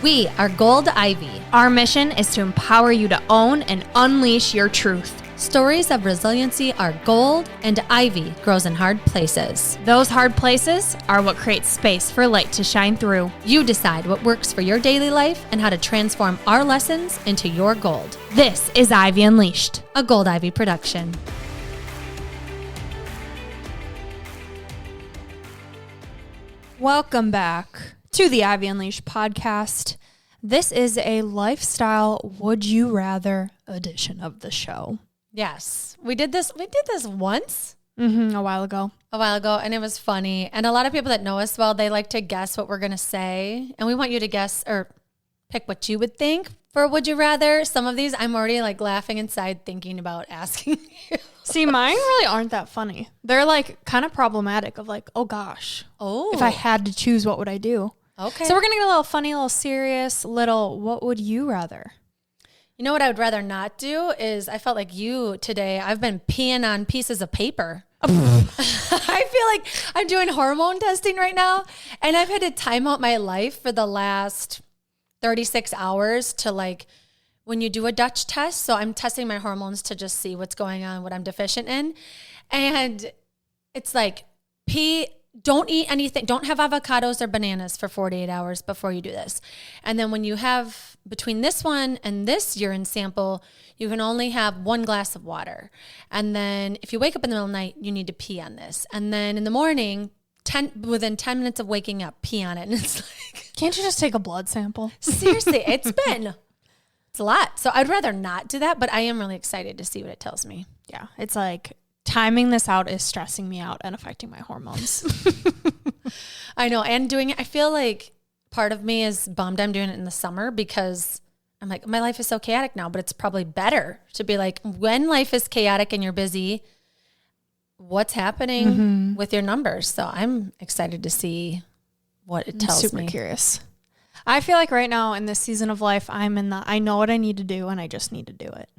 We are Gold Ivy. Our mission is to empower you to own and unleash your truth. Stories of resiliency are gold, and ivy grows in hard places. Those hard places are what creates space for light to shine through. You decide what works for your daily life and how to transform our lessons into your gold. This is Ivy Unleashed, a Gold Ivy production. Welcome back to the Ivy Unleashed podcast. This is a lifestyle would you rather edition of the show. Yes, we did this once. A while ago, and it was funny. And a lot of people that know us well, they like to guess what we're going to say. And we want you to guess or pick what you would think for would you rather. Some of these I'm already like laughing inside thinking about asking you. See, mine really aren't that funny. They're like kind of problematic of like, oh gosh. Oh. If I had to choose, what would I do? Okay. So we're going to get a little funny, a little serious, what would you rather? You know what I would rather not do is I felt like you today, I've been peeing on pieces of paper. I feel like I'm doing hormone testing right now, and I've had to time out my life for the last 36 hours to like when you do a Dutch test. So I'm testing my hormones to just see what's going on, what I'm deficient in. And it's like don't eat anything. Don't have avocados or bananas for 48 hours before you do this. And then when you have between this one and this urine sample, you can only have 1 glass of water. And then if you wake up in the middle of the night, you need to pee on this. And then in the morning, within 10 minutes of waking up, pee on it. And it's like, can't you just take a blood sample? Seriously, it's a lot. So I'd rather not do that, but I am really excited to see what it tells me. Yeah. It's like timing this out is stressing me out and affecting my hormones. I know. And doing it, I feel like part of me is bummed I'm doing it in the summer because I'm like, my life is so chaotic now, but it's probably better to be like, when life is chaotic and you're busy, what's happening with your numbers? So I'm excited to see what it tells me. Super curious. I feel like right now in this season of life, I know what I need to do and I just need to do it.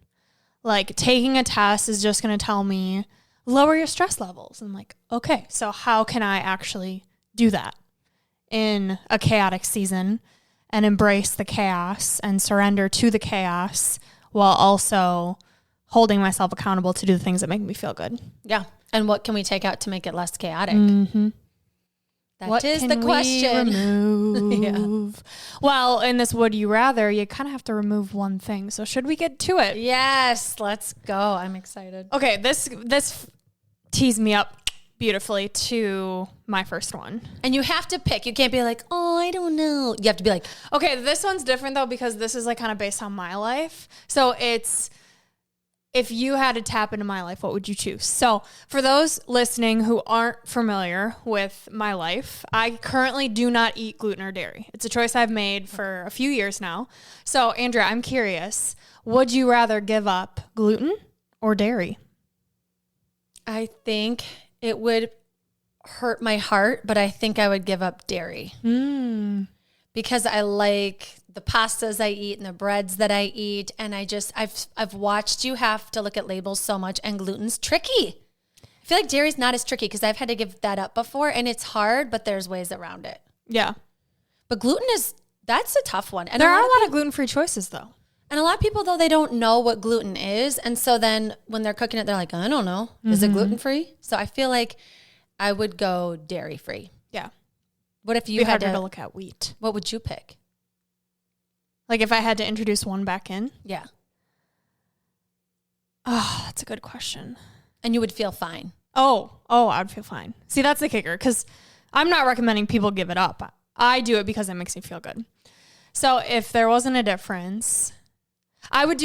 Like taking a test is just going to tell me, lower your stress levels. I'm like, okay, so how can I actually do that in a chaotic season and embrace the chaos and surrender to the chaos while also holding myself accountable to do the things that make me feel good? Yeah. And what can we take out to make it less chaotic? What is can the question. Remove? Yeah. Well, in this would you rather, you kind of have to remove one thing. So should we get to it? Yes, let's go. I'm excited. Okay, this teased me up beautifully to my first one. And you have to pick. You can't be like, oh, I don't know. You have to be like, okay, this one's different though because this is like kind of based on my life. So it's, if you had to tap into my life, what would you choose? So for those listening who aren't familiar with my life, I currently do not eat gluten or dairy. It's a choice I've made for a few years now. So Andrea, I'm curious, would you rather give up gluten or dairy? I think it would hurt my heart, but I think I would give up dairy. Because I like the pastas I eat and the breads that I eat. And I've watched you have to look at labels so much, and gluten's tricky. I feel like dairy's not as tricky because I've had to give that up before, and it's hard, but there's ways around it. Yeah. But that's a tough one. And there are a lot of gluten-free choices though. And a lot of people though, they don't know what gluten is. And so then when they're cooking it, they're like, I don't know. Is it gluten-free? So I feel like I would go dairy-free. Yeah. What if you had to look at wheat? What would you pick? Like if I had to introduce one back in? Yeah. Oh, that's a good question. And you would feel fine. Oh, I'd feel fine. See, that's the kicker because I'm not recommending people give it up. I do it because it makes me feel good. So if there wasn't a difference, I would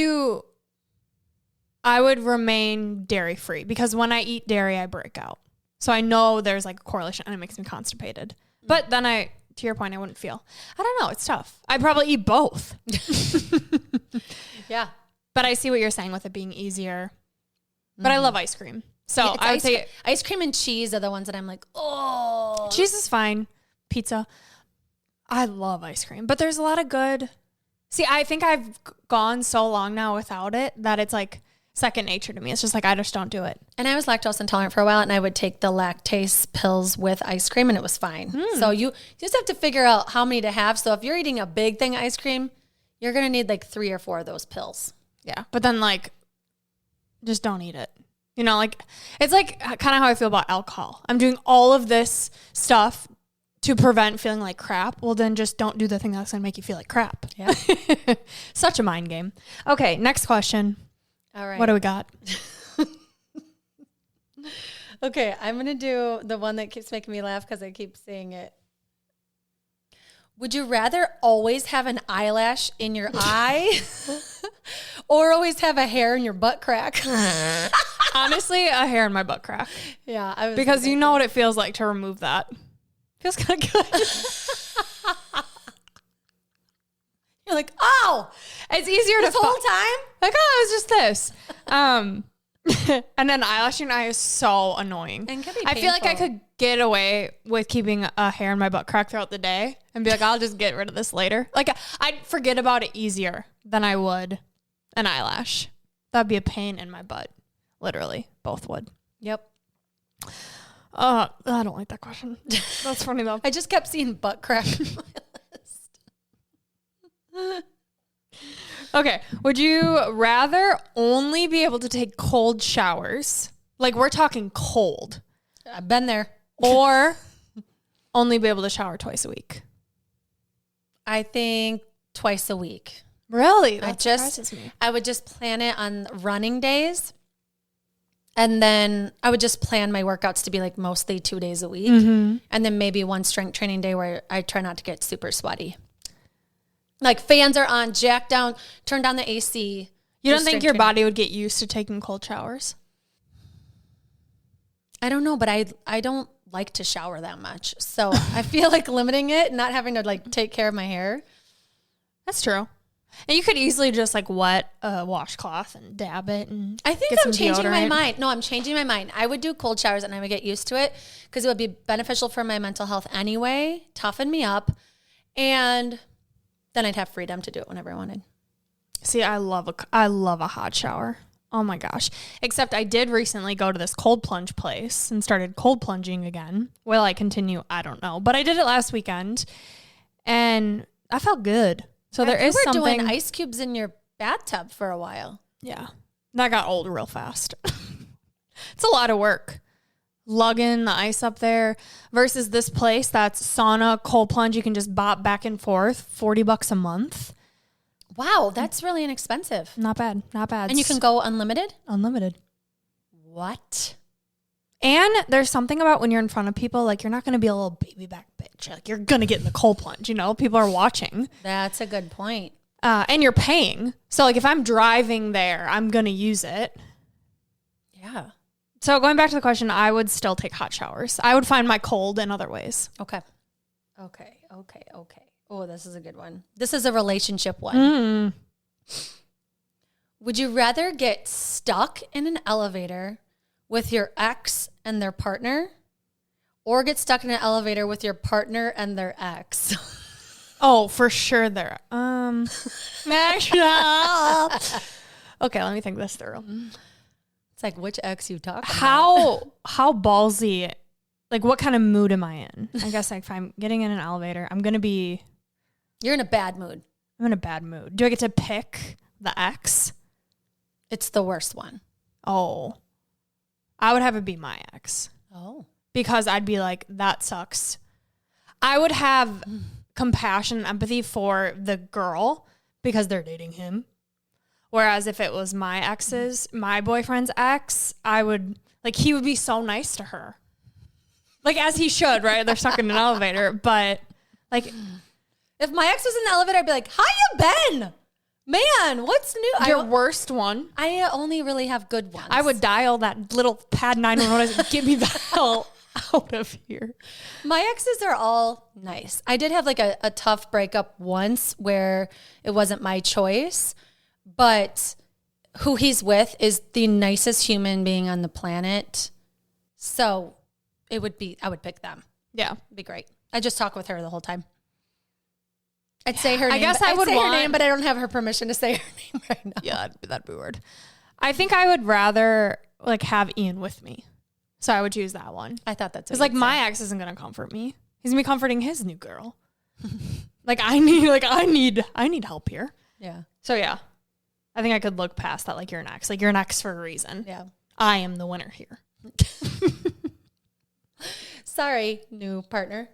remain dairy free because when I eat dairy, I break out. So I know there's like a correlation and it makes me constipated. But then to your point, I wouldn't feel. I don't know. It's tough. I'd probably eat both. Yeah. But I see what you're saying with it being easier. But I love ice cream. So yeah, I would say ice cream and cheese are the ones that I'm like, oh. Cheese is fine. Pizza. I love ice cream. But there's a lot of good. See, I think I've gone so long now without it that it's like second nature to me. It's just like, I just don't do it. And I was lactose intolerant for a while, and I would take the lactase pills with ice cream, and it was fine. So you just have to figure out how many to have. So if you're eating a big thing of ice cream, you're going to need like 3 or 4 of those pills. Yeah. But then like, just don't eat it. You know, like it's like kind of how I feel about alcohol. I'm doing all of this stuff to prevent feeling like crap. Well, then just don't do the thing that's going to make you feel like crap. Yeah. Such a mind game. Okay. Next question. All right. What do we got? Okay. I'm going to do the one that keeps making me laugh because I keep saying it. Would you rather always have an eyelash in your eye or always have a hair in your butt crack? Honestly, a hair in my butt crack. Yeah. Because you know what it feels like to remove that. Feels kind of good. You're like, oh, it's easier this to whole time? Like, oh, it was just this. And then eyelash in your eye is so annoying. And can be I feel like I painful. could get away with keeping a hair in my butt crack throughout the day and be like, I'll just get rid of this later. Like, I'd forget about it easier than I would an eyelash. That'd be a pain in my butt. Literally, both would. Yep. I don't like that question. That's funny though. I just kept seeing butt crack on my list. Okay. Would you rather only be able to take cold showers? Like we're talking cold. I've been there. Or only be able to shower twice a week? I think twice a week. Really? That surprises me. I would just plan it on running days. And then I would just plan my workouts to be like mostly 2 days a week. Mm-hmm. And then maybe one strength training day where I try not to get super sweaty. Like fans are on, jack down, turn down the AC. You don't think your body would get used to taking cold showers? I don't know, but I don't like to shower that much. So I feel like limiting it, not having to like take care of my hair. That's true. And you could easily just like wet a washcloth and dab it. And I think I'm changing my mind. No, I'm changing my mind. I would do cold showers and I would get used to it because it would be beneficial for my mental health anyway, toughen me up, and then I'd have freedom to do it whenever I wanted. See, I love a hot shower. Oh my gosh. Except I did recently go to this cold plunge place and started cold plunging again. Will I continue? I don't know. But I did it last weekend and I felt good. So there is something. You were doing ice cubes in your bathtub for a while. Yeah. That got old real fast. It's a lot of work. Lugging the ice up there versus this place that's sauna, cold plunge. You can just bop back and forth. $40 a month. Wow, that's really inexpensive. Not bad. Not bad. And you can go unlimited? Unlimited. What? And there's something about when you're in front of people, like you're not going to be a little baby back bitch. Like you're going to get in the cold plunge, you know? People are watching. That's a good point. And you're paying. So like if I'm driving there, I'm going to use it. Yeah. So going back to the question, I would still take hot showers. I would find my cold in other ways. Okay. Oh, this is a good one. This is a relationship one. Would you rather get stuck in an elevator with your ex and their partner or get stuck in an elevator with your partner and their ex? Oh, for sure there. Okay, let me think this through. It's like, which ex you talking about? How ballsy, like what kind of mood am I in? I guess like if I'm getting in an elevator, You're in a bad mood. I'm in a bad mood. Do I get to pick the ex? It's the worst one. Oh, I would have it be my ex. Oh. Because I'd be like, that sucks. I would have compassion and empathy for the girl because they're dating him. Whereas if it was my ex's, my boyfriend's ex, I would, like, he would be so nice to her. Like, as he should, right? They're stuck in an elevator. But, like, if my ex was in the elevator, I'd be like, how you been? Man, what's new? Your worst one? I only really have good ones. I would dial that little pad 911 and get me the hell out of here. My exes are all nice. I did have like a tough breakup once where it wasn't my choice, but who he's with is the nicest human being on the planet. So I would pick them. Yeah. It'd be great. I just talk with her the whole time. I'd say her name. I guess I would say want her name, but I don't have her permission to say her name right now. Yeah, that'd be weird. I think I would rather like have Ian with me. So I would choose that one. I thought that's because like my ex isn't gonna comfort me. He's gonna be comforting his new girl. I need help here. Yeah. So yeah, I think I could look past that. Like you're an ex. Like you're an ex for a reason. Yeah. I am the winner here. Sorry, new partner.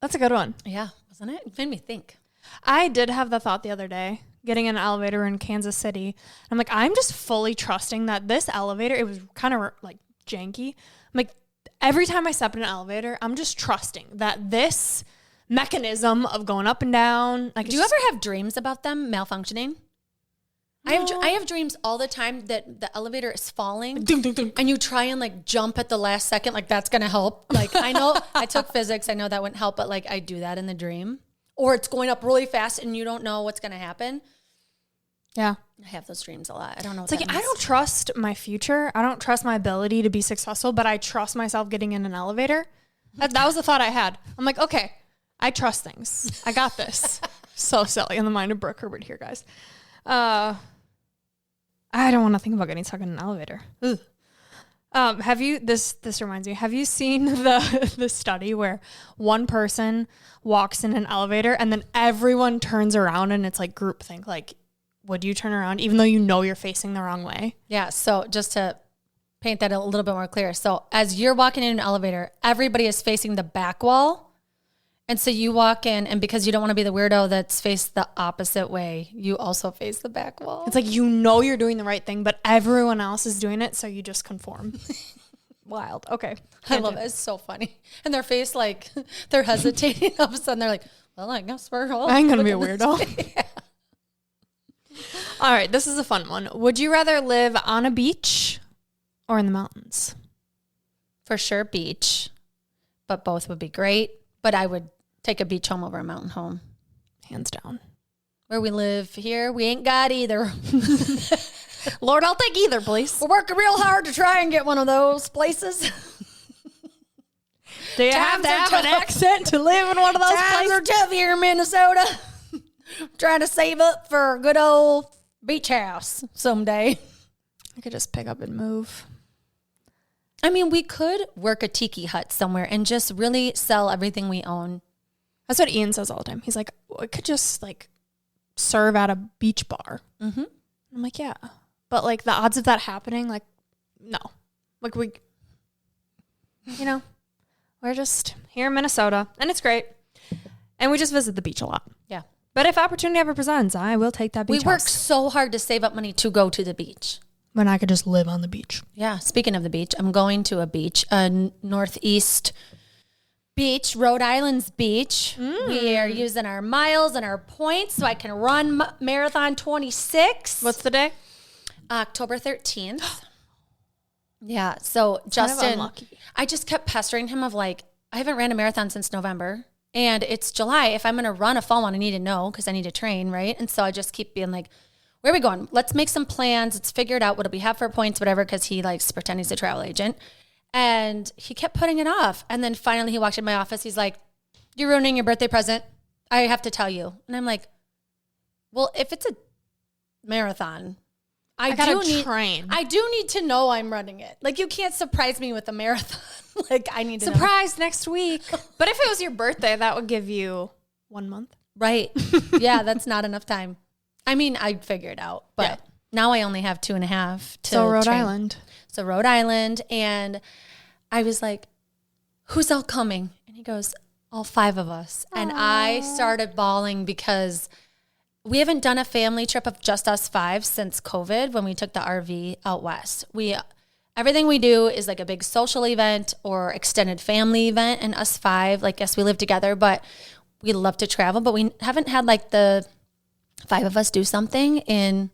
That's a good one. Yeah, wasn't it? It made me think. I did have the thought the other day, getting in an elevator in Kansas City. I'm like, I'm just fully trusting that this elevator, it was kind of like janky. I'm like, every time I step in an elevator, I'm just trusting that this mechanism of going up and down. Like, do you ever have dreams about them malfunctioning? No. I have dreams all the time that the elevator is falling ding, ding, ding. and you try and like jump at the last second. Like that's going to help. Like I know I took physics. I know that wouldn't help, but like I do that in the dream. Or it's going up really fast and you don't know what's going to happen. Yeah. I have those dreams a lot. I don't know. It's like, I don't trust my future. I don't trust my ability to be successful, but I trust myself getting in an elevator. That was the thought I had. I'm like, okay, I trust things. I got this. So silly in the mind of Brooke Herbert here, guys. I don't want to think about getting stuck in an elevator. Ugh. Have you, this reminds me, have you seen the study where one person walks in an elevator and then everyone turns around and it's like groupthink? Like, would you turn around even though you know you're facing the wrong way? Yeah. So just to paint that a little bit more clear. So as you're walking in an elevator, everybody is facing the back wall. And so you walk in, and because you don't want to be the weirdo that's faced the opposite way, you also face the back wall. It's like you know you're doing the right thing, but everyone else is doing it, so you just conform. Wild. Okay. I love it. It's so funny. And their face, like, they're hesitating. All of a sudden, they're like, well, I guess we're all... I'm going to be a weirdo. Yeah. All right. This is a fun one. Would you rather live on a beach or in the mountains? For sure, beach. But both would be great. But I would take a beach home over a mountain home. Hands down. Where we live here, we ain't got either. Lord, I'll take either, please. We're working real hard to try and get one of those places. Do you have to have an accent to live in one of those places? Times are tough here in Minnesota. Trying to save up for a good old beach house someday. I could just pick up and move. I mean, we could work a tiki hut somewhere and just really sell everything we own. That's what Ian says all the time. He's like, I could just like serve at a beach bar. Mm-hmm. I'm like, yeah. But like the odds of that happening, like, no. Like we're just here in Minnesota and it's great. And we just visit the beach a lot. Yeah. But if opportunity ever presents, I will take that beach We work so hard to save up money to go to the beach. When I could just live on the beach. Yeah. Speaking of the beach, I'm going to a beach, a northeast beach, Rhode Island's beach. We are using our miles and our points so I can run Marathon 26. What's the day? October 13th. Yeah. So Justin, I just kept pestering him of like, I haven't ran a marathon since November and it's July. If I'm going to run a fall one, I need to know because I need to train. Right. And so I just keep being like, where are we going? Let's make some plans. Let's figure it out. What do we have for points, whatever, because he likes to pretend he's a travel agent. And he kept putting it off. And then finally he walked in my office. He's like, you're ruining your birthday present. I have to tell you. And I'm like, well, if it's a marathon, I do need to know I'm running it. Like, you can't surprise me with a marathon. Like, I need to know. Surprise next week. But if it was your birthday, that would give you 1 month. Right. Yeah, that's not enough time. I mean, I'd figure it out, but now I only have 2.5 to So Rhode train. Island. So Rhode Island. And I was like, who's all coming? And he goes, all 5 of us. Aww. And I started bawling because we haven't done a family trip of just us 5 since COVID when we took the RV out west. Everything we do is like a big social event or extended family event, and us 5, like, yes, we live together, but we love to travel, but we haven't had like the 5 of us do something in,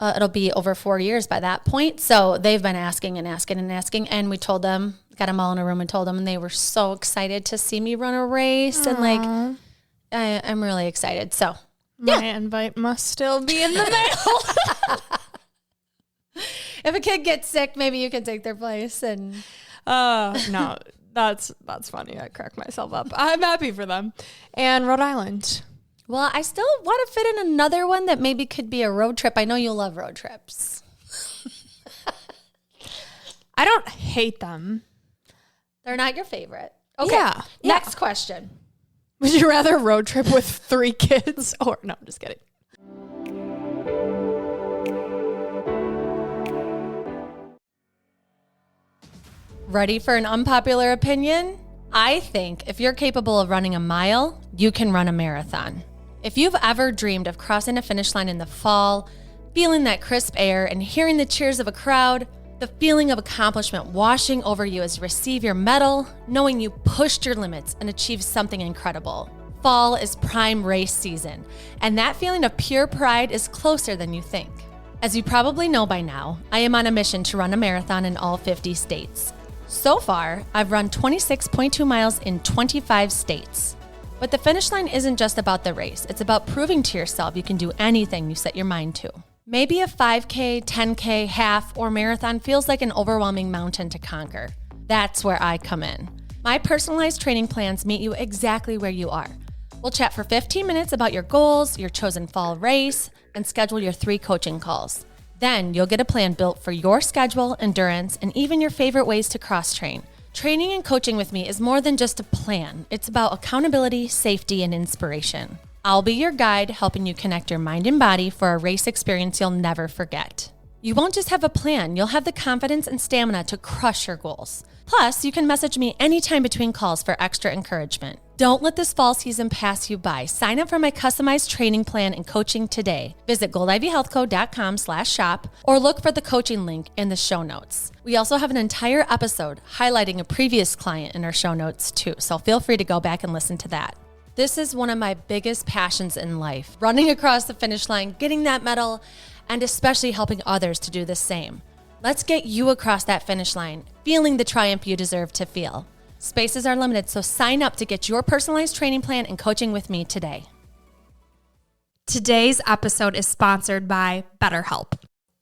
it'll be over 4 years by that point. So they've been asking and asking and asking. And we told them, got them all in a room and told them, and they were so excited to see me run a race. Aww. And like, I'm really excited. So my invite must still be in the mail. If a kid gets sick, maybe you can take their place. And no, that's funny. I crack myself up. I'm happy for them. And Rhode Island. Well, I still want to fit in another one that maybe could be a road trip. I know you love road trips. I don't hate them. They're not your favorite. Okay. Yeah. Next question. Would you rather road trip with 3 kids or no, I'm just kidding. Ready for an unpopular opinion? I think if you're capable of running a mile, you can run a marathon. If you've ever dreamed of crossing a finish line in the fall, feeling that crisp air and hearing the cheers of a crowd, the feeling of accomplishment washing over you as you receive your medal, knowing you pushed your limits and achieved something incredible. Fall is prime race season, and that feeling of pure pride is closer than you think. As you probably know by now, I am on a mission to run a marathon in all 50 states. So far, I've run 26.2 miles in 25 states. But the finish line isn't just about the race. It's about proving to yourself you can do anything you set your mind to. Maybe a 5K, 10K, half, or marathon feels like an overwhelming mountain to conquer. That's where I come in. My personalized training plans meet you exactly where you are. We'll chat for 15 minutes about your goals, your chosen fall race, and schedule your 3 coaching calls. Then you'll get a plan built for your schedule, endurance, and even your favorite ways to cross-train. Training and coaching with me is more than just a plan. It's about accountability, safety, and inspiration. I'll be your guide, helping you connect your mind and body for a race experience you'll never forget. You won't just have a plan, you'll have the confidence and stamina to crush your goals. Plus, you can message me anytime between calls for extra encouragement. Don't let this fall season pass you by. Sign up for my customized training plan and coaching today. Visit goldivyhealthco.com/shop or look for the coaching link in the show notes. We also have an entire episode highlighting a previous client in our show notes too, so feel free to go back and listen to that. This is one of my biggest passions in life, running across the finish line, getting that medal, and especially helping others to do the same. Let's get you across that finish line, feeling the triumph you deserve to feel. Spaces are limited, so sign up to get your personalized training plan and coaching with me today. Today's episode is sponsored by BetterHelp.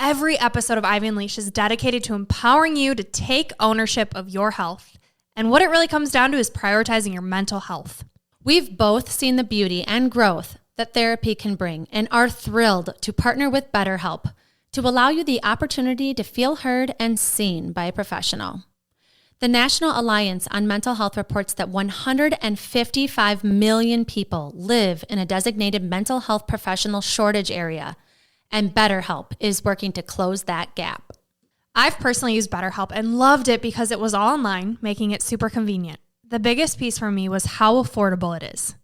Every episode of Ivy Unleashed is dedicated to empowering you to take ownership of your health. And what it really comes down to is prioritizing your mental health. We've both seen the beauty and growth that therapy can bring and are thrilled to partner with BetterHelp to allow you the opportunity to feel heard and seen by a professional. The National Alliance on Mental Health reports that 155 million people live in a designated mental health professional shortage area, and BetterHelp is working to close that gap. I've personally used BetterHelp and loved it because it was all online, making it super convenient. The biggest piece for me was how affordable it is.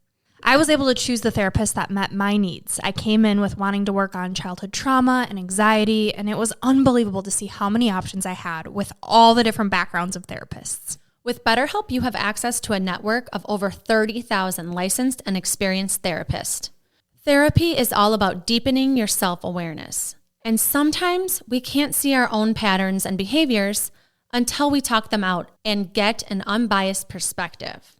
I was able to choose the therapist that met my needs. I came in with wanting to work on childhood trauma and anxiety, and it was unbelievable to see how many options I had with all the different backgrounds of therapists. With BetterHelp, you have access to a network of over 30,000 licensed and experienced therapists. Therapy is all about deepening your self-awareness. And sometimes we can't see our own patterns and behaviors until we talk them out and get an unbiased perspective.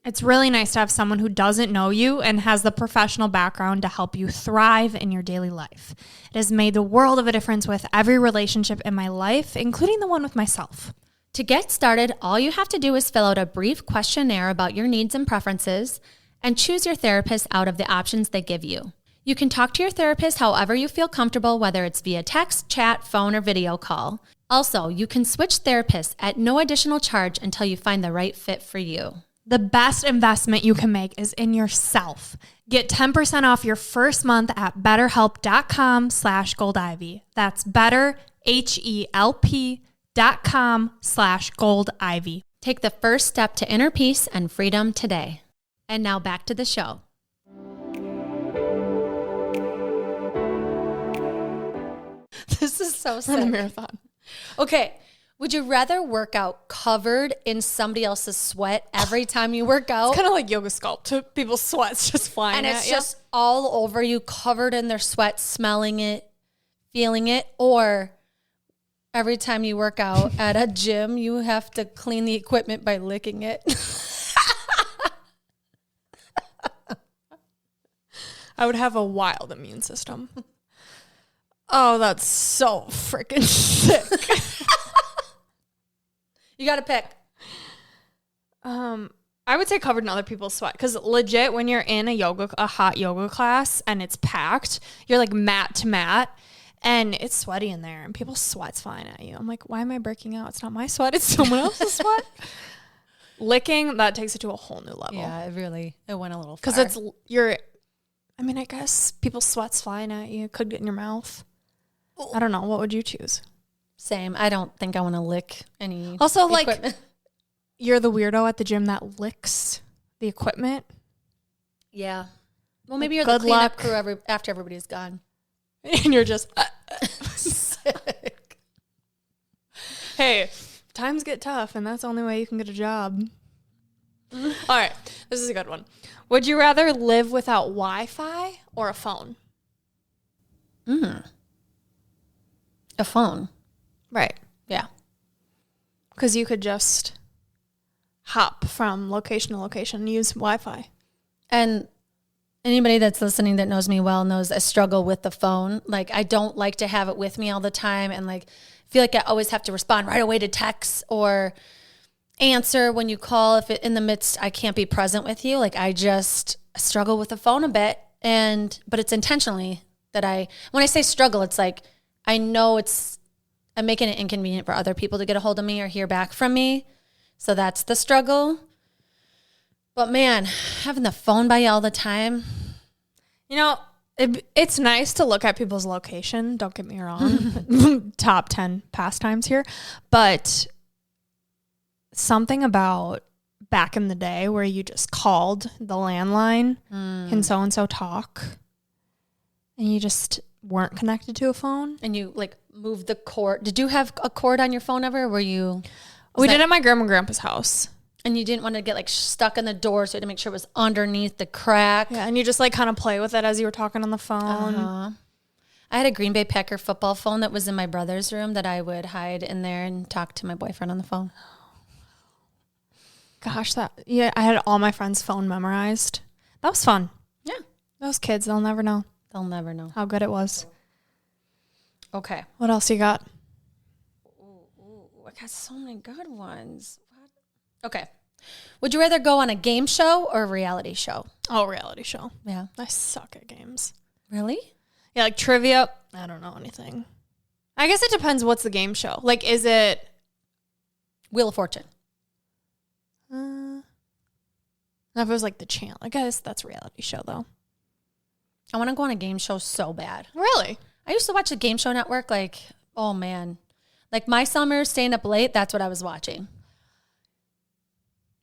It's really nice to have someone who doesn't know you and has the professional background to help you thrive in your daily life. It has made the world of a difference with every relationship in my life, including the one with myself. To get started, all you have to do is fill out a brief questionnaire about your needs and preferences and choose your therapist out of the options they give you. You can talk to your therapist however you feel comfortable, whether it's via text, chat, phone, or video call. Also, you can switch therapists at no additional charge until you find the right fit for you. The best investment you can make is in yourself. Get 10% off your first month at betterhelp.com/goldivy. That's betterhelp.com/goldivy. Take the first step to inner peace and freedom today. And now back to the show. This is so sick. Run a marathon. Okay. Would you rather work out covered in somebody else's sweat every time you work out? It's kind of like yoga sculpt. People's sweat's just flying and at it's you. just all over you, covered in their sweat, smelling it, feeling it, or every time you work out at a gym, you have to clean the equipment by licking it. I would have a wild immune system. Oh, that's so freaking sick. You got to pick. I would say covered in other people's sweat. Because legit, when you're in a hot yoga class and it's packed, you're like mat to mat and it's sweaty in there and people's sweat's flying at you. I'm like, why am I breaking out? It's not my sweat. It's someone else's sweat. Licking, that takes it to a whole new level. Yeah, it went a little far. Because I guess people's sweat's flying at you. It could get in your mouth. I don't know. What would you choose? Same. I don't think I want to lick any Also, equipment. like, you're the weirdo at the gym that licks the equipment. Yeah. Well, maybe you're Good the cleanup luck. crew after everybody's gone. And you're just... Sick. Hey, times get tough, and that's the only way you can get a job. All right. This is a good one. Would you rather live without Wi-Fi or a phone? A phone. Right. Yeah. Because you could just hop from location to location and use Wi-Fi. And anybody that's listening that knows me well knows I struggle with the phone. Like, I don't like to have it with me all the time and like feel like I always have to respond right away to texts or answer when you call if it in the midst I can't be present with you. Like, I just struggle with the phone a bit, but it's intentionally that when I say struggle, it's like I know I'm making it inconvenient for other people to get a hold of me or hear back from me. So that's the struggle. But man, having the phone by you all the time. You know, it's nice to look at people's location. Don't get me wrong. Top 10 pastimes here. But something about back in the day where you just called the landline, can so-and-so talk? And you just weren't connected to a phone. And you like moved the cord. Did you have a cord on your phone ever? We did at my grandma and grandpa's house. And you didn't want to get like stuck in the door, so you had to make sure it was underneath the crack. Yeah, and you just like kind of play with it as you were talking on the phone. I had a Green Bay Packer football phone that was in my brother's room that I would hide in there and talk to my boyfriend on the phone. Gosh, I had all my friends' phone memorized. That was fun. Yeah. Those kids, they'll never know. They'll never know how good it was. Okay. What else you got? I got so many good ones. What? Okay. Would you rather go on a game show or a reality show? Oh, reality show. Yeah. I suck at games. Really? Yeah, like trivia. I don't know anything. I guess it depends what's the game show. Like, is it Wheel of Fortune? If it was like the channel. I guess that's a reality show, though. I want to go on a game show so bad. Really? I used to watch the Game Show Network like, oh man. Like my summers staying up late, that's what I was watching.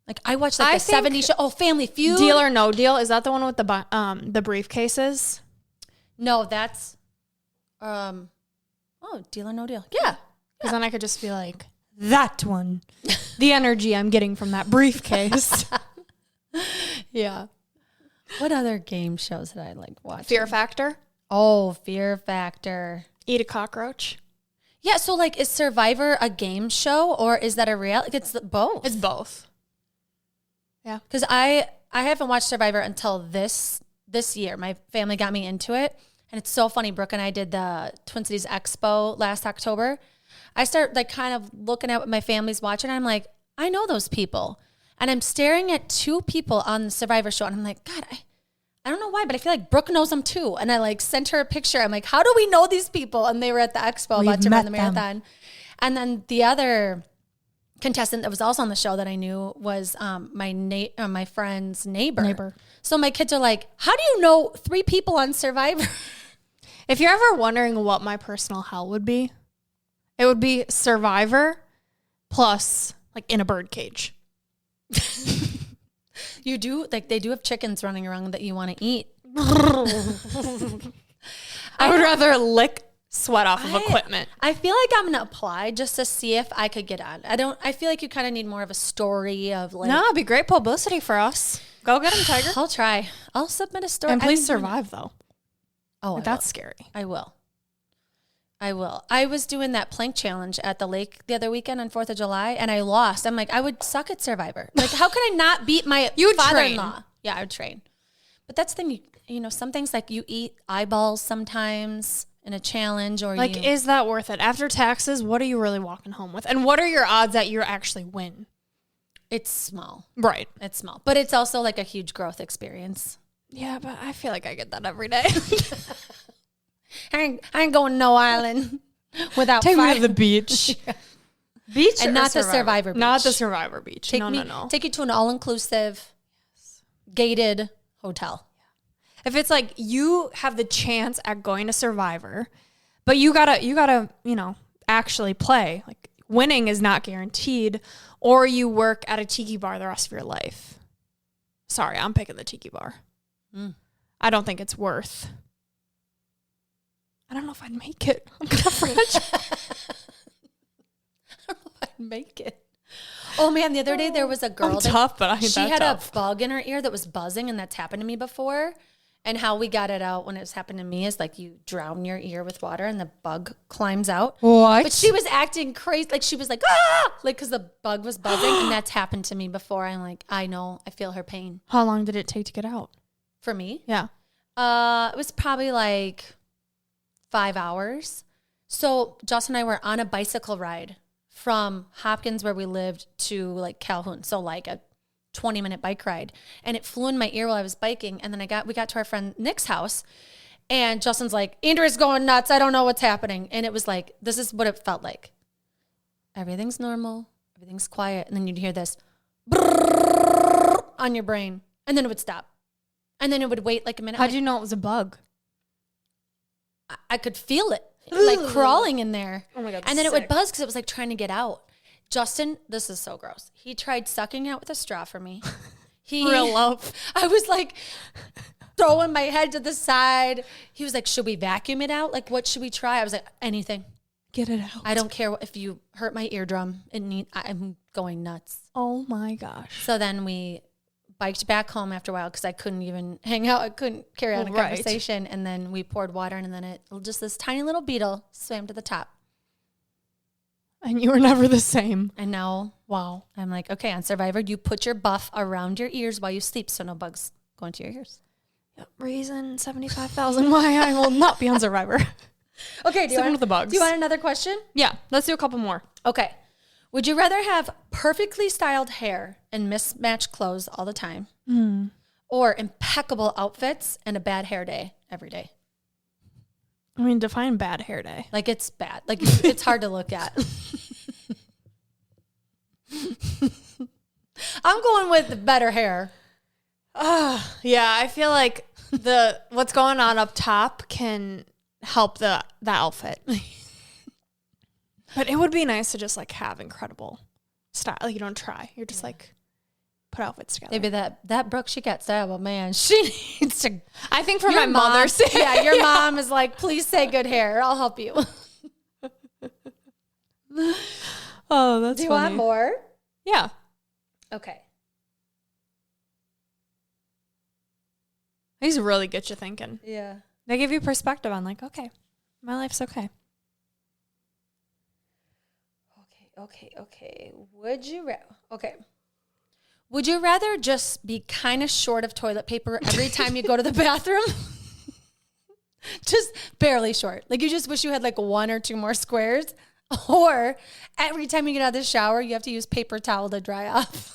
Like I watched like the 70s show. Oh, Family Feud. Deal or No Deal. Is that the one with the briefcases? No, that's Deal or No Deal. Yeah. Because then I could just be like, that one. The energy I'm getting from that briefcase. Yeah. What other game shows did I like watch? Fear Factor. Oh, Fear Factor. Eat a cockroach. Yeah, so like is Survivor a game show or is that a reality? It's both. It's both. Yeah. Because I haven't watched Survivor until this year. My family got me into it. And it's so funny. Brooke and I did the Twin Cities Expo last October. I start like kind of looking at what my family's watching. And I'm like, I know those people. And I'm staring at two people on the Survivor show. And I'm like, God, I don't know why, but I feel like Brooke knows them too. And I like sent her a picture. I'm like, how do we know these people? And they were at the expo about to run the marathon. And then the other contestant that was also on the show that I knew was my friend's neighbor. So my kids are like, how do you know 3 people on Survivor? If you're ever wondering what my personal hell would be, it would be Survivor plus like in a bird cage. You do like they do have chickens running around that you want to eat. I would rather lick sweat off of equipment. I feel like I'm gonna apply just to see if I could get on. I feel like you kind of need more of a story of like. No, it'd be great publicity for us. Go get him, Tiger. I'll try. I'll submit a story. And please survive though. Oh, that's scary. I will. I was doing that plank challenge at the lake the other weekend on 4th of July, and I lost. I'm like, I would suck at Survivor. Like, how could I not beat my father-in-law? Train. Yeah, I would train. But that's the thing, you know, some things like you eat eyeballs sometimes in a challenge or like, is that worth it? After taxes, what are you really walking home with? And what are your odds that you actually win? It's small. Right. It's small. But it's also like a huge growth experience. Yeah, but I feel like I get that every day. I ain't going no island without Take me to the beach. Yeah. Beach And not the Survivor beach. Not the Survivor beach. Take No. Take you to an all-inclusive, gated hotel. If it's like you have the chance at going to Survivor, but you gotta, actually play. Like winning is not guaranteed, or you work at a tiki bar the rest of your life. Sorry, I'm picking the tiki bar. I don't think it's worth. I don't know if I'd make it. I'm gonna French. I don't know if I'd make it. Oh man, the other day there was a girl. Tough, but I ain't she that had tough. a bug in her ear that was buzzing, and that's happened to me before. And how we got it out when it's happened to me is like you drown your ear with water and the bug climbs out. What? But she was acting crazy. Like she was like, ah, like because the bug was buzzing. And that's happened to me before. I'm like, I know, I feel her pain. How long did it take to get out? For me? Yeah. It was probably like 5 hours. So Justin and I were on a bicycle ride from Hopkins where we lived to like Calhoun. So like a 20-minute bike ride, and it flew in my ear while I was biking. And then we got to our friend Nick's house, and Justin's like, Andrew's going nuts. I don't know what's happening. And it was like, this is what it felt like. Everything's normal. Everything's quiet. And then you'd hear this on your brain, and then it would stop. And then it would wait like a minute. How'd you know it was a bug? I could feel it like crawling in there. Oh my God. And then it would buzz because it was like trying to get out. Justin, this is so gross. He tried sucking out with a straw for me. Real love. I was like throwing my head to the side. He was like, should we vacuum it out? Like, what should we try? I was like, anything. Get it out. I don't care if you hurt my eardrum. I'm going nuts. Oh my gosh. So then we biked back home after a while because I couldn't even hang out. I couldn't carry on a Right. conversation. And then we poured water in, and then just this tiny little beetle swam to the top. And you were never the same. And now, Wow. I'm like, okay, on Survivor, you put your buff around your ears while you sleep so no bugs go into your ears. Yep. Reason 75,000 why I will not be on Survivor. Okay, Sticking with the bugs. Do you want another question? Yeah. Let's do a couple more. Okay. Would you rather have perfectly styled hair and mismatched clothes all the time, or impeccable outfits and a bad hair day every day? I mean, define bad hair day. Like it's bad. Like it's hard to look at. I'm going with better hair. Yeah, I feel like what's going on up top can help the outfit. But it would be nice to just like have incredible style. Like you don't try. You're just like put outfits together. Maybe that Brooke, she got style, but man, she needs to. I think for Your my mother's sake. Yeah, your mom is like, please say good hair. I'll help you. Oh, that's Do you funny. want more? Yeah. Okay. These really get you thinking. Yeah. They give you perspective on like, okay, my life's okay. Okay. Would you rather just be kind of short of toilet paper every time you go to the bathroom? Just barely short. Like you just wish you had like 1 or 2 more squares. Or every time you get out of the shower, you have to use paper towel to dry off.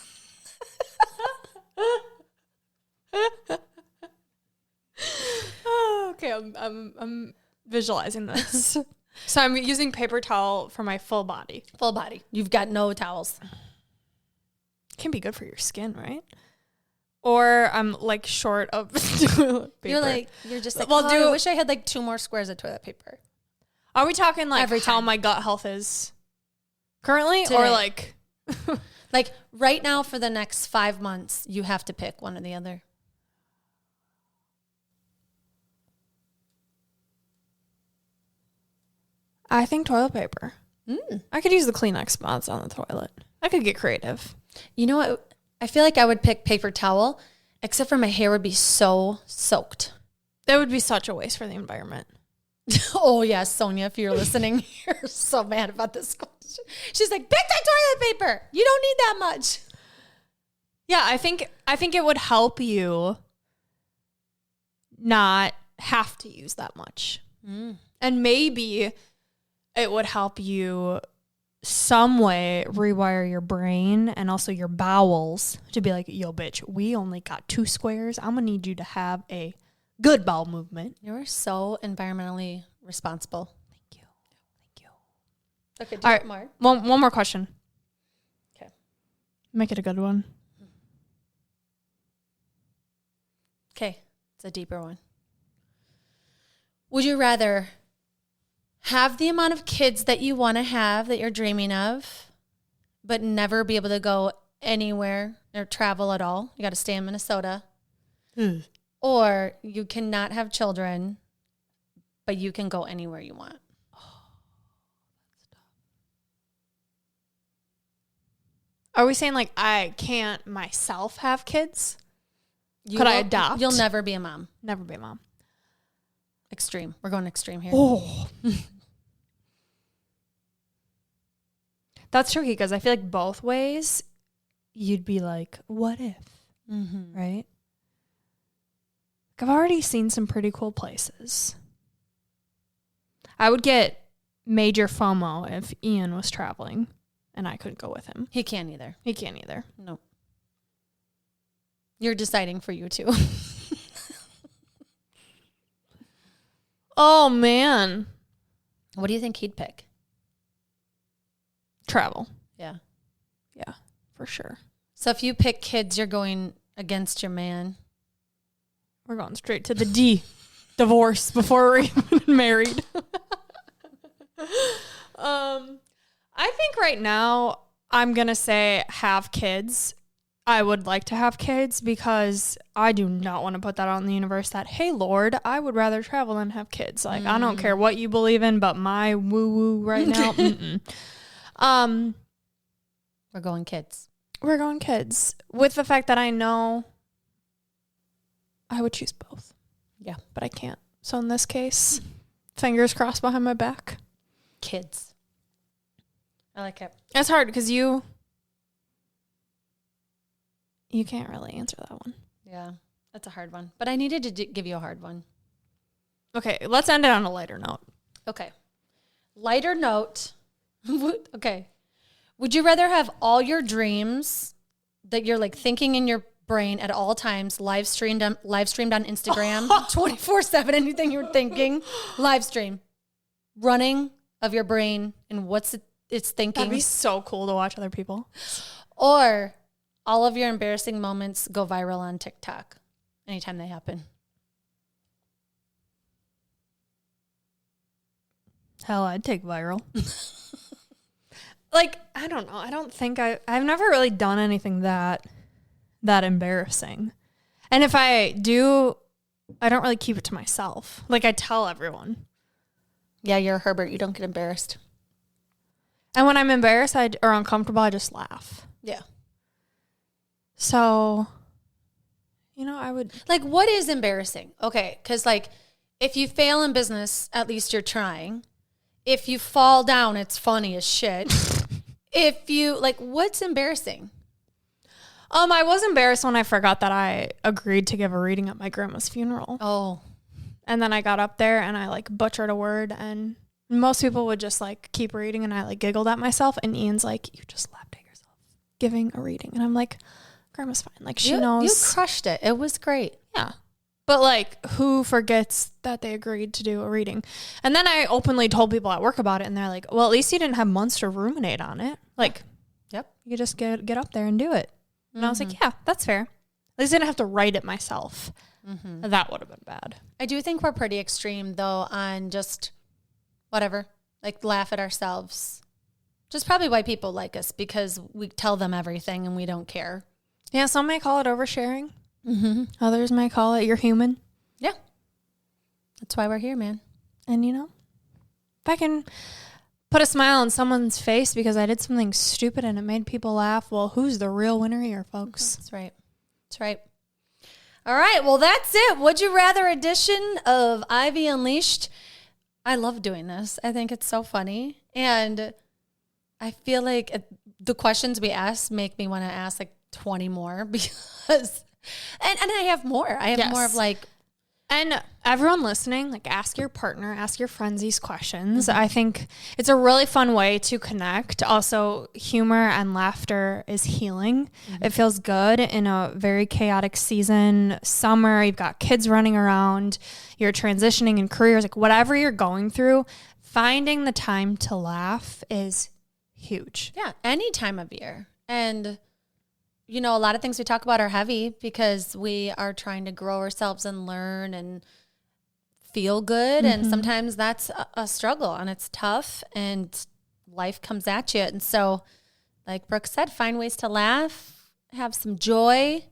Oh, okay, I'm visualizing this. So I'm using paper towel for my full body. Full body. You've got no towels. Can be good for your skin, right? Or I'm like short of toilet paper. You're just like, Well, I wish I had like 2 more squares of toilet paper. Are we talking like Every how time. my gut health is currently? Today. Or like Like right now for the next 5 months, you have to pick one or the other. I think toilet paper. I could use the Kleenex spots on the toilet. I could get creative. You know what? I feel like I would pick paper towel, except for my hair would be so soaked. That would be such a waste for the environment. Oh, yeah, Sonia, if you're listening, you're so mad about this question. She's like, pick that toilet paper. You don't need that much. Yeah, I think it would help you not have to use that much. And maybe it would help you some way rewire your brain and also your bowels to be like, yo, bitch, we only got 2 squares. I'm going to need you to have a good bowel movement. You are so environmentally responsible. Thank you. Okay, all right, more. One more question. Okay. Make it a good one. Okay, it's a deeper one. Would you rather have the amount of kids that you want to have, that you're dreaming of, but never be able to go anywhere or travel at all? You got to stay in Minnesota. Or you cannot have children, but you can go anywhere you want. Are we saying like I can't myself have kids? Could I adopt? You'll never be a mom. Never be a mom. Extreme. We're going extreme here. Oh. That's tricky because I feel like both ways you'd be like, what if? Mm-hmm. Right? Like, I've already seen some pretty cool places. I would get major FOMO if Ian was traveling and I couldn't go with him. He can't either. He can't either. No. You're deciding for you too. Oh, man. What do you think he'd pick? Travel. Yeah. Yeah, for sure. So if you pick kids, you're going against your man. We're going straight to the D. Divorce before we're even married. I think right now I'm going to say have kids. I would like to have kids because I do not want to put that out in the universe that, hey, Lord, I would rather travel than have kids. Like, I don't care what you believe in, but my woo-woo right now, We're going kids. We're going kids. With the fact that I know I would choose both. Yeah. But I can't. So in this case, fingers crossed behind my back. Kids. I like it. It's hard because you can't really answer that one. Yeah, that's a hard one. But I needed to give you a hard one. Okay, let's end it on a lighter note. Okay. Lighter note. Okay. Would you rather have all your dreams that you're like thinking in your brain at all times live streamed on Instagram 24/7, anything you're thinking, live stream, running of your brain and what's it's thinking? That'd be so cool to watch other people. Or all of your embarrassing moments go viral on TikTok anytime they happen. Hell, I'd take viral. Like, I don't know. I don't think I've never really done anything that embarrassing. And if I do, I don't really keep it to myself. Like, I tell everyone. Yeah, you're a Herbert. You don't get embarrassed. And when I'm embarrassed or uncomfortable, I just laugh. Yeah. So, I would... Like, what is embarrassing? Okay, because, like, if you fail in business, at least you're trying. If you fall down, it's funny as shit. If you, like, what's embarrassing? I was embarrassed when I forgot that I agreed to give a reading at my grandma's funeral. Oh. And then I got up there and I, like, butchered a word, and most people would just, like, keep reading, and I, like, giggled at myself, and Ian's like, you just laughed at yourself giving a reading. And I'm like, Grandma's fine. Like, she knows. You crushed it. It was great. Yeah. But, like, who forgets that they agreed to do a reading? And then I openly told people at work about it, and they're like, well, at least you didn't have months to ruminate on it. Like, yep, you just get up there and do it. And I was like, yeah, that's fair. At least I didn't have to write it myself. Mm-hmm. That would have been bad. I do think we're pretty extreme, though, on just whatever, like laugh at ourselves. Just probably why people like us, because we tell them everything and we don't care. Yeah, some may call it oversharing. Mm-hmm. Others may call it you're human. Yeah. That's why we're here, man. And, if I can put a smile on someone's face because I did something stupid and it made people laugh, well, who's the real winner here, folks? That's right. That's right. All right. Well, that's it. Would you rather edition of Ivy Unleashed. I love doing this. I think it's so funny. And I feel like the questions we ask make me want to ask like 20 more because, and I have more. I have more of like, And everyone listening, like ask your partner, ask your friends these questions. I think it's a really fun way to connect. Also, humor and laughter is healing. It feels good in a very chaotic season. Summer, you've got kids running around, you're transitioning in careers, like whatever you're going through, finding the time to laugh is huge. Yeah, any time of year. And you know, a lot of things we talk about are heavy because we are trying to grow ourselves and learn and feel good. And sometimes that's a struggle and it's tough and life comes at you. And so, like Brooke said, find ways to laugh, have some joy,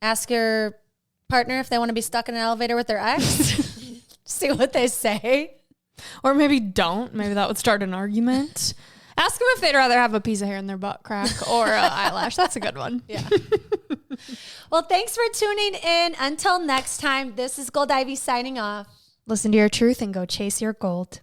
ask your partner if they want to be stuck in an elevator with their ex, see what they say. Or maybe don't. Maybe that would start an argument. Ask them if they'd rather have a piece of hair in their butt crack or an eyelash. That's a good one. Yeah. Well, thanks for tuning in. Until next time, this is Gold Ivy signing off. Listen to your truth and go chase your gold.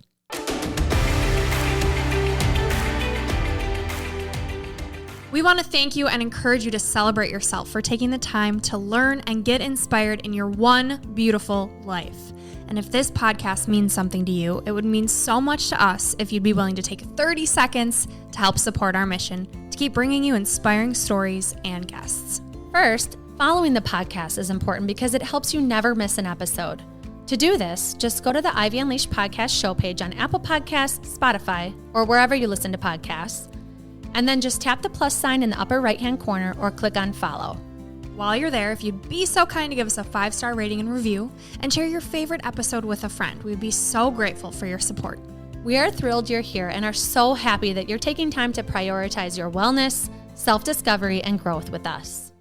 We want to thank you and encourage you to celebrate yourself for taking the time to learn and get inspired in your one beautiful life. And if this podcast means something to you, it would mean so much to us if you'd be willing to take 30 seconds to help support our mission to keep bringing you inspiring stories and guests. First, following the podcast is important because it helps you never miss an episode. To do this, just go to the Ivy Unleashed podcast show page on Apple Podcasts, Spotify, or wherever you listen to podcasts, and then just tap the plus sign in the upper right-hand corner or click on follow. While you're there, if you'd be so kind to give us a 5-star rating and review and share your favorite episode with a friend, we'd be so grateful for your support. We are thrilled you're here and are so happy that you're taking time to prioritize your wellness, self-discovery, and growth with us.